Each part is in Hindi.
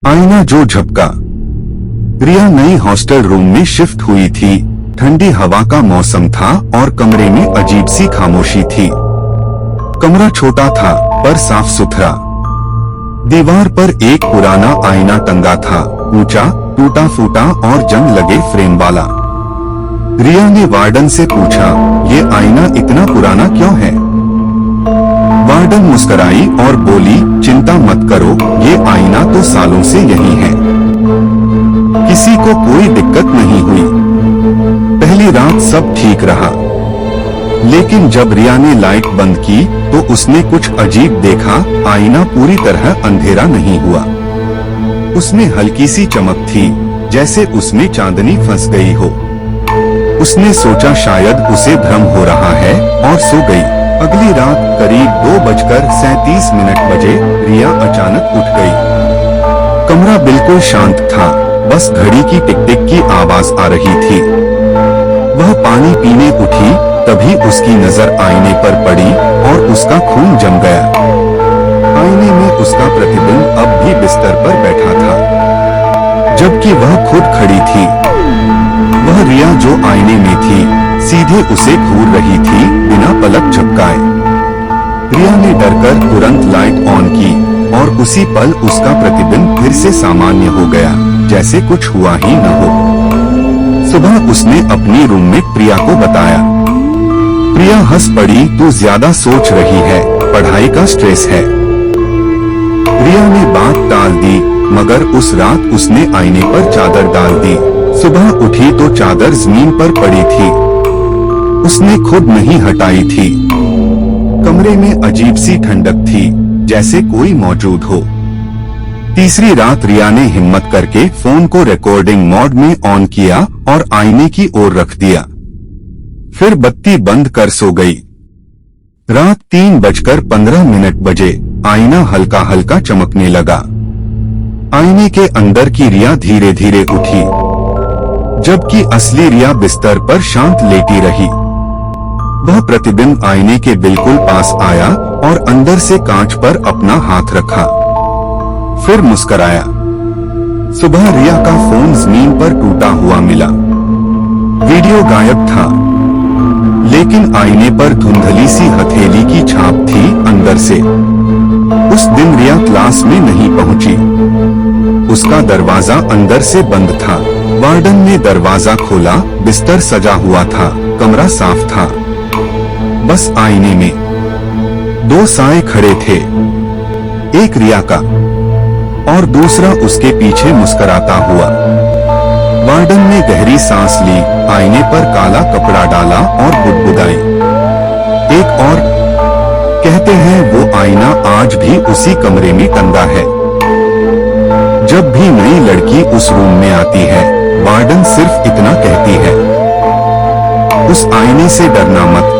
आईना जो झपका। रिया नई हॉस्टल रूम में शिफ्ट हुई थी। ठंडी हवा का मौसम था और कमरे में अजीब सी खामोशी थी। कमरा छोटा था पर साफ सुथरा। दीवार पर एक पुराना आईना टंगा था, ऊंचा, टूटा फूटा और जंग लगे फ्रेम वाला। रिया ने वार्डन से पूछा, ये आईना इतना पुराना क्यों है? वार्डन मुस्कुराई और बोली, चिंता मत करो, ये आईना तो सालों से यही है। किसी को कोई दिक्कत नहीं हुई। पहली रात सब ठीक रहा, लेकिन जब रिया ने लाइट बंद की तो उसने कुछ अजीब देखा। आईना पूरी तरह अंधेरा नहीं हुआ। उसमें हल्की सी चमक थी, जैसे उसमें चांदनी फंस गई हो। उसने सोचा शायद उसे भ्रम हो रहा है और सो गई। अगली रात करीब 2:37 बजे रिया अचानक उठ गई। कमरा बिल्कुल शांत था, बस घड़ी की टिक टिक की आवाज आ रही थी। वह पानी पीने उठी, तभी उसकी नजर आईने पर पड़ी और उसका खून जम गया। आईने में उसका प्रतिबिंब अब भी बिस्तर पर बैठा था, जबकि वह खुद खड़ी थी। वह रिया जो आईने में थी, सीधे उसे घूर रही थी, बिना पलक झपकाए। रिया ने डरकर तुरंत लाइट ऑन की और उसी पल उसका प्रतिबिंब फिर से सामान्य हो गया, जैसे कुछ हुआ ही न हो। सुबह उसने अपनी रूममेट प्रिया को बताया। प्रिया हंस पड़ी, तू ज्यादा सोच रही है, पढ़ाई का स्ट्रेस है। रिया ने बात टाल दी, मगर उस रात उसने आईने पर चादर डाल दी। सुबह उठी तो चादर जमीन पर पड़ी थी। उसने खुद नहीं हटाई थी। कमरे में अजीब सी ठंडक थी, जैसे कोई मौजूद हो। तीसरी रात रिया ने हिम्मत करके फोन को रिकॉर्डिंग मोड में ऑन किया और आईने की ओर रख दिया। फिर बत्ती बंद कर सो गई। रात 3:15 बजे आईना हल्का हल्का चमकने लगा। आईने के अंदर की रिया धीरे धीरे उठी, जबकि असली रिया बिस्तर पर शांत लेटी रही। वह प्रतिबिंब आईने के बिल्कुल पास आया और अंदर से कांच पर अपना हाथ रखा, फिर मुस्कुराया। सुबह रिया का फोन जमीन पर टूटा हुआ मिला। वीडियो गायब था, लेकिन आईने पर धुंधली सी हथेली की छाप थी अंदर से। उस दिन रिया क्लास में नहीं पहुंची। उसका दरवाजा अंदर से बंद था। वार्डन ने दरवाजा खोला, बिस्तर सजा हुआ था, कमरा साफ था। बस आईने में 2 साए खड़े थे, एक रिया का और दूसरा उसके पीछे मुस्कुराता हुआ। वार्डन ने गहरी सांस ली, आईने पर काला कपड़ा डाला और बुदबुदाई, एक और। कहते हैं वो आईना आज भी उसी कमरे में टंगा है। जब भी नई लड़की उस रूम में आती है, वार्डन सिर्फ इतना कहती है, उस आईने से डरना मत,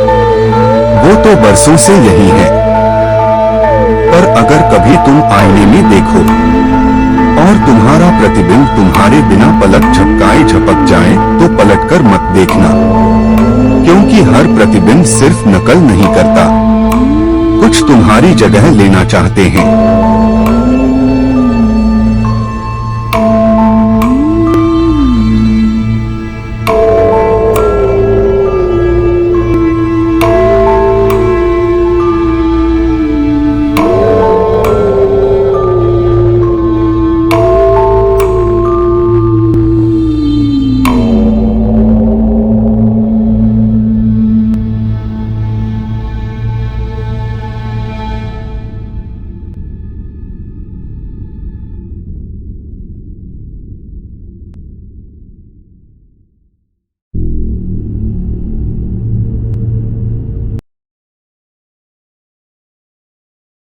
वो तो बरसों से यही है। पर अगर कभी तुम आईने में देखो और तुम्हारा प्रतिबिंब तुम्हारे बिना पलक झपकाए झपक जाए, तो पलटकर मत देखना, क्योंकि हर प्रतिबिंब सिर्फ नकल नहीं करता, कुछ तुम्हारी जगह लेना चाहते हैं।